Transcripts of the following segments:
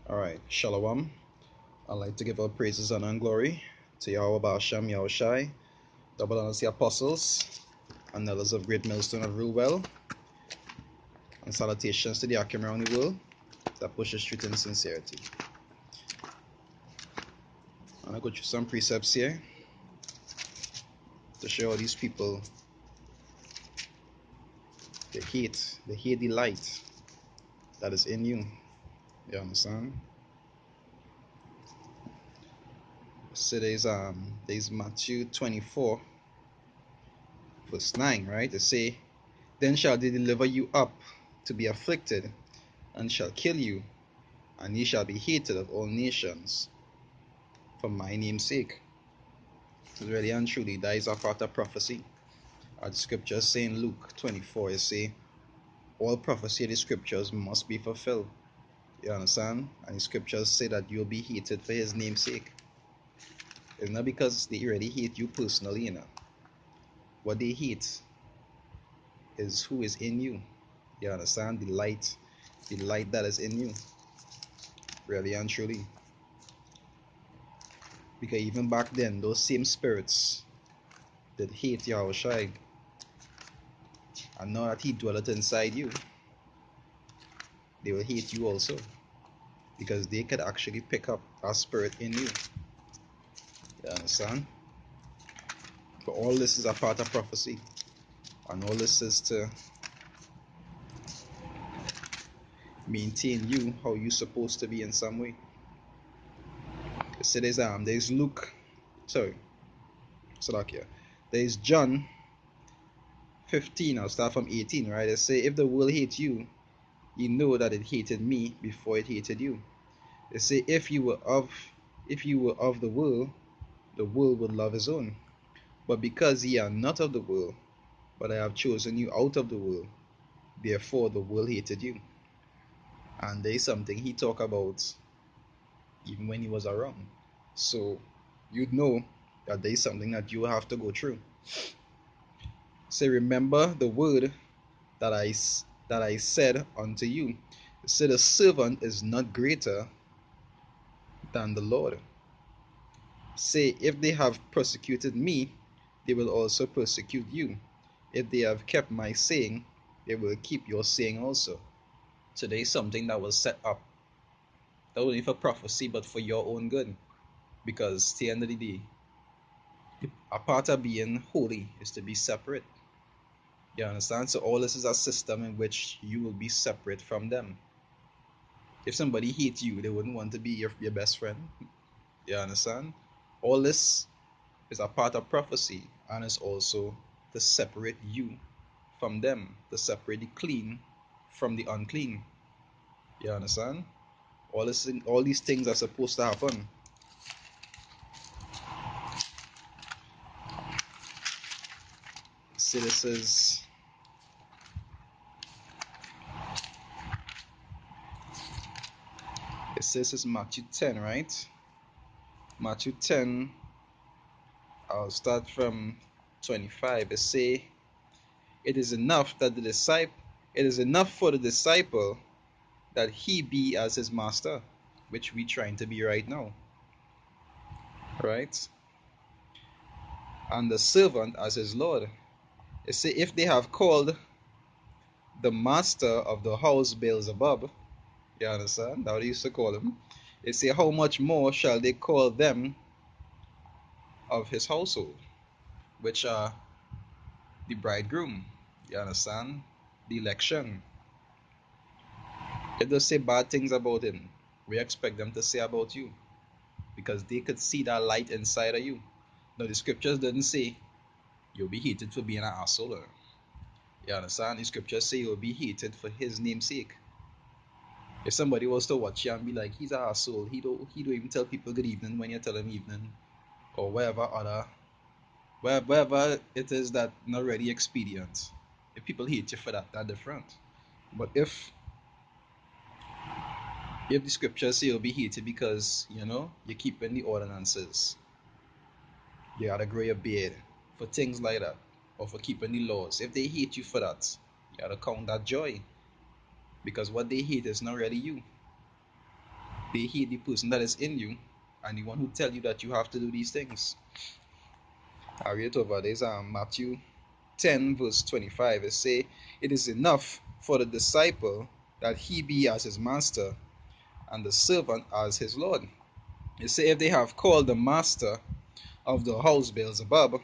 Alright, Shalom. I'd like to give all praises, honor, and glory to Yahweh Ba'ashem Yahushai, double honors the apostles, and elders of Great Millstone of Rule Well, and salutations to the Akim around the world that pushes truth in sincerity. I'm going to go through some precepts here to show these people they hate the light that is in you. You understand? So there's Matthew 24 verse 9, right? They say, "Then shall they deliver you up to be afflicted, and shall kill you, and ye shall be hated of all nations for my name's sake." Really and truly, that is a part of prophecy. As the scriptures say in Luke 24, it say, all prophecy of the scriptures must be fulfilled. You understand? And the scriptures say that you'll be hated for his name's sake. It's not because they already hate you personally, you know. What they hate is who is in you. You understand? The light that is in you. Really and truly. Because even back then, those same spirits that hate Yahushai, and now that he dwelleth inside you, they will hate you also. Because they could actually pick up that spirit in you. You understand? But all this is a part of prophecy. And all this is to maintain you how you're supposed to be in some way. So there's Luke, sorry, Salakia. There's John 15, I'll start from 18, right? They say, if the world hates you, you know that it hated me before it hated you. They say, if you were of the world would love his own. But because ye are not of the world, but I have chosen you out of the world, therefore the world hated you. And there is something he talked about even when he was around. So you'd know that there is something that you have to go through. Say, remember the word that I said unto you. Say, the servant is not greater than the Lord. Say, if they have persecuted me, they will also persecute you. If they have kept my saying, they will keep your saying also. So there is something that was set up, not only for prophecy, but for your own good. Because at the end of the day, a part of being holy is to be separate. You understand? So all this is a system in which you will be separate from them. If somebody hates you, they wouldn't want to be your best friend. You understand? All this is a part of prophecy, and it's also to separate you from them, to separate the clean from the unclean. You understand? All these things are supposed to happen. See, this is it says it's Matthew 10, right? Matthew 10, I'll start from 25. It say, it is enough for the disciple that he be as his master, which we trying to be right now. Right? And the servant as his Lord. It say, if they have called the master of the house Beelzebub, you understand? That's what they used to call him. They say, how much more shall they call them of his household, which are the bridegroom? You understand? The election. If they say bad things about him, we expect them to say about you, because they could see that light inside of you. Now the scriptures didn't say you'll be hated for being an asshole. You understand? The scriptures say you'll be hated for his name's sake. If somebody was to watch you and be like, he's an asshole, he don't even tell people good evening when you tell him evening, or wherever it is that not really expedient. If people hate you for that, that's different. But if the scriptures say you'll be hated because, you're keeping the ordinances, you gotta grow your beard, for things like that, or for keeping the laws, if they hate you for that, you gotta count that joy. Because what they hate is not really you. They hate the person that is in you and the one who tell you that you have to do these things. I read it over. There's Matthew 10 verse 25. It say, it is enough for the disciple that he be as his master and the servant as his Lord. It say, if they have called the master of the house Beelzebub,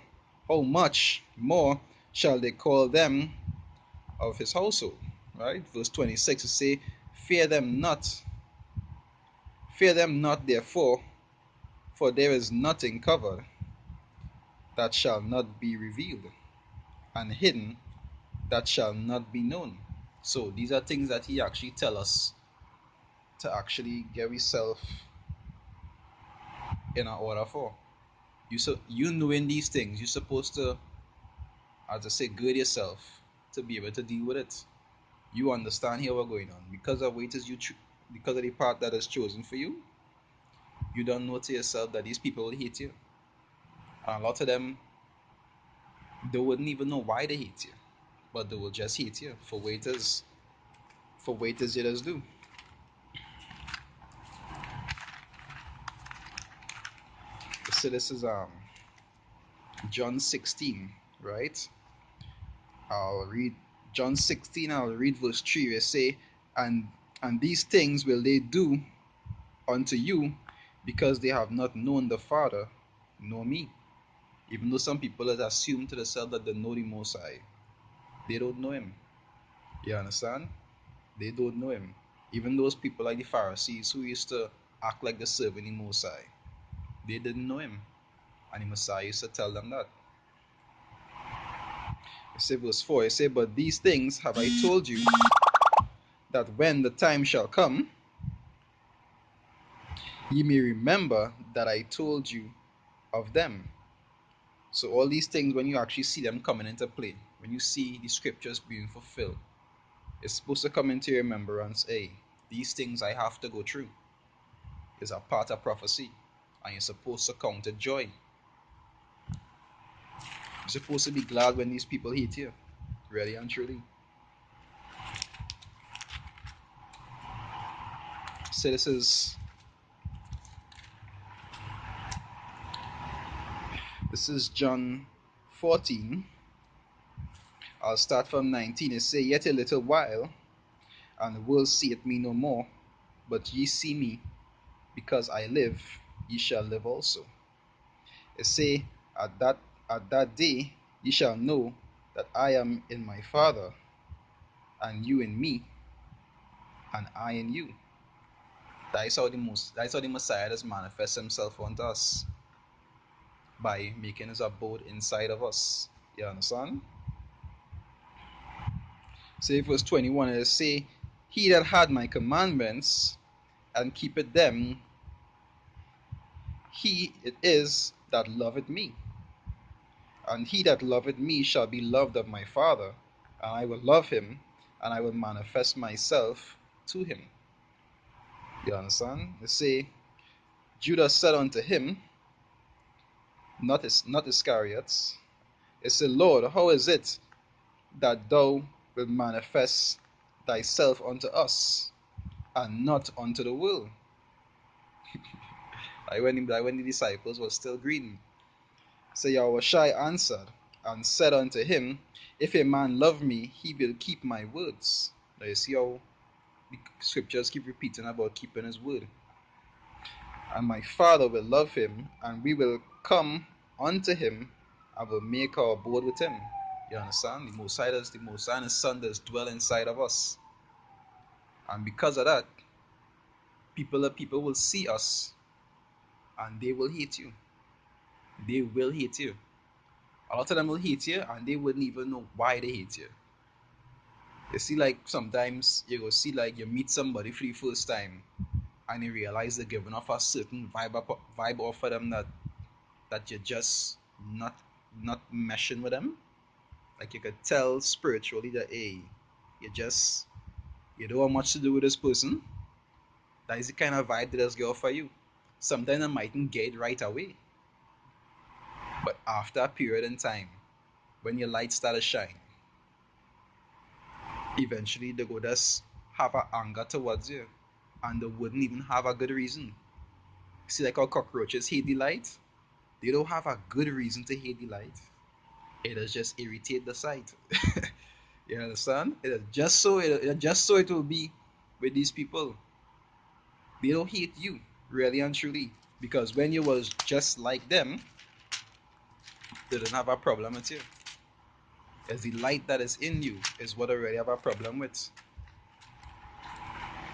how much more shall they call them of his household? Right? Verse 26 it say, fear them not therefore, for there is nothing covered that shall not be revealed, and hidden that shall not be known. So these are things that he actually tell us to actually get yourself in an order for. You knowing these things, you're supposed to, as I say, gird yourself to be able to deal with it. You understand here what's going on because of what it is because of the path that is chosen for you. You don't know to yourself that these people will hate you, and a lot of them, they wouldn't even know why they hate you, but they will just hate you for what it is, you just do. So this is John 16, right? I'll read John 16. I'll read verse 3. It say, and these things will they do unto you, because they have not known the Father nor me. Even though some people that assume to themselves that they know the Most High, they don't know Him. You understand? They don't know Him. Even those people like the Pharisees who used to act like they're serving the Most High, they didn't know Him, and the Messiah used to tell them that. It says verse 4, it says, but these things have I told you, that when the time shall come, ye may remember that I told you of them. So all these things, when you actually see them coming into play, when you see the scriptures being fulfilled, it's supposed to come into your remembrance. Hey, these things I have to go through. It's a part of prophecy, and you're supposed to count it joy. You're supposed to be glad when these people hate you, really and truly. So this is John 14. I'll start from 19. It says, yet a little while, and the world seeth me no more, but ye see me, because I live, ye shall live also. It say, at that day ye shall know that I am in my Father, and you in me, and I in you. That's how the Messiah does manifest himself unto us, by making his abode inside of us. You understand? Say verse 21, it say, he that had my commandments and keepeth them, he it is that loveth me. And he that loveth me shall be loved of my Father, and I will love him, and I will manifest myself to him. You understand? They say, Judas said unto him, not Iscariot, it said, Lord, how is it that thou wilt manifest thyself unto us, and not unto the world? Like when the disciples were still greeting. So Yahushua answered and said unto him, if a man love me, he will keep my words. Now you see how the scriptures keep repeating about keeping his word. And my Father will love him, and we will come unto him, and will make our abode with him. You understand? The Most High and his Son does dwell inside of us. And because of that, people will see us, and they will hate you. They will hate you. A lot of them will hate you, and they wouldn't even know why they hate you. You see, like sometimes you go see, like you meet somebody for the first time, and you realize they're giving off a certain vibe off of them that you're just not meshing with them. Like you could tell spiritually that, hey, you don't have much to do with this person. That is the kind of vibe that does go for you. Sometimes I mightn't get it right away, but after a period in time, when your light start to shine, eventually they go just have an anger towards you. and they wouldn't even have a good reason. See, like how cockroaches hate the light? They don't have a good reason to hate the light. It is just irritate the sight. You understand? It is just so it will be with these people. They don't hate you, really and truly. Because when you was just like them, they didn't have a problem with you. It's the light that is in you is what they already have a problem with.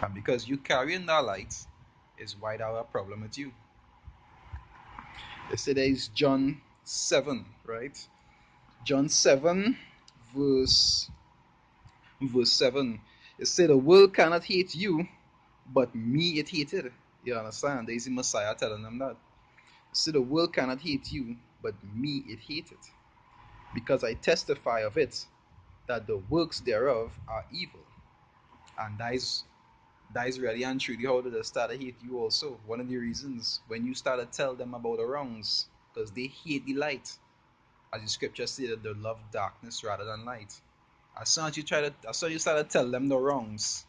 And because you carrying that light is why they have a problem with you. Yesterday is John 7, right? John 7, verse verse 7. It said, the world cannot hate you, but me it hated. You understand? There is the Messiah telling them that. It said, the world cannot hate you, but me it hated. Because I testify of it, that the works thereof are evil. And that is really and truly how they start to hate you also. One of the reasons when you start to tell them about the wrongs, because they hate the light. As the scripture said, they love darkness rather than light. As soon as you start to tell them the wrongs,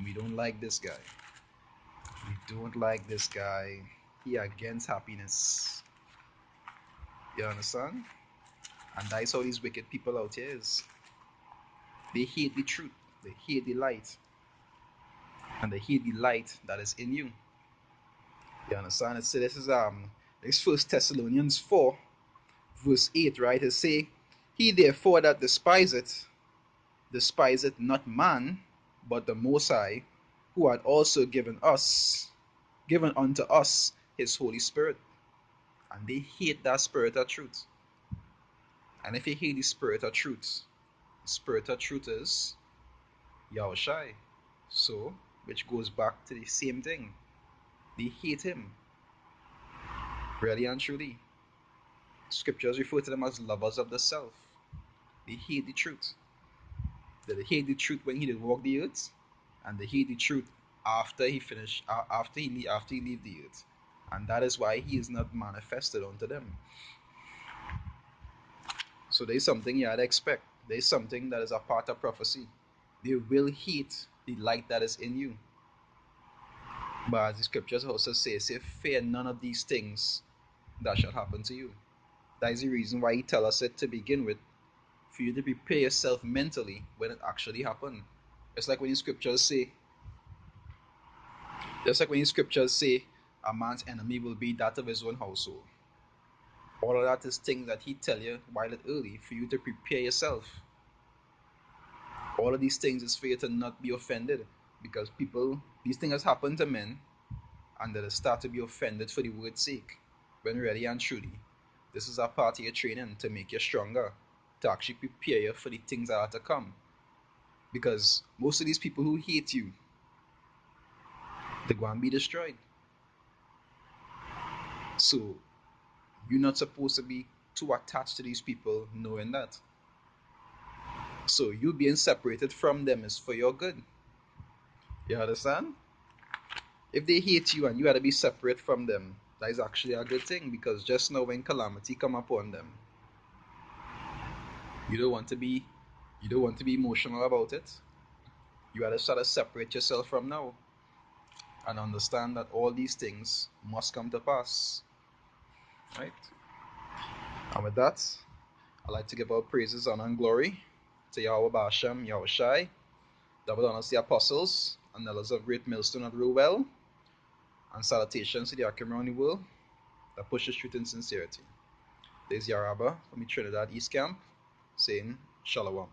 we don't like this guy. We don't like this guy. He against happiness. You understand? And that's how these wicked people out here is. They hate the truth. They hate the light. And they hate the light that is in you. You understand? So this First Thessalonians 4, verse 8, right? It say, he therefore that despiseth not man, but the Most High, who had also given unto us his Holy Spirit. And they hate that spirit of truth. And if you hate the spirit of truth, the spirit of truth is Yahushai. So, which goes back to the same thing. They hate him, really and truly. Scriptures refer to them as lovers of the self. They hate the truth. They hate the truth when he did walk the earth, and they hate the truth after he finished, after he leave the earth. And that is why he is not manifested unto them. So there's something you had to expect. There's something that is a part of prophecy. They will hate the light that is in you. But as the scriptures also say, fear none of these things that shall happen to you. That is the reason why he tells us it to begin with, for you to prepare yourself mentally when it actually happens. It's like when the scriptures say, a man's enemy will be that of his own household. All of that is things that he tell you while it's early for you to prepare yourself. All of these things is for you to not be offended, because these things happen to men, and they start to be offended for the word's sake. When really and truly, this is a part of your training to make you stronger, to actually prepare you for the things that are to come. Because most of these people who hate you, they're going to be destroyed. So you're not supposed to be too attached to these people knowing that. So you being separated from them is for your good. You understand? If they hate you and you had to be separate from them, that is actually a good thing, because just now when calamity come upon them, you don't want to be emotional about it. You had to sort of separate yourself from now and understand that all these things must come to pass. Right? And with that, I'd like to give our praises, honor, and glory to Yahweh Ba'ashem, Yahushai, double honors to the apostles, and elders of Great Millstone at Ruwell, and salutations to the Akim around the world that pushes truth in sincerity. This is Yaraba from the Trinidad East Camp, saying Shalom.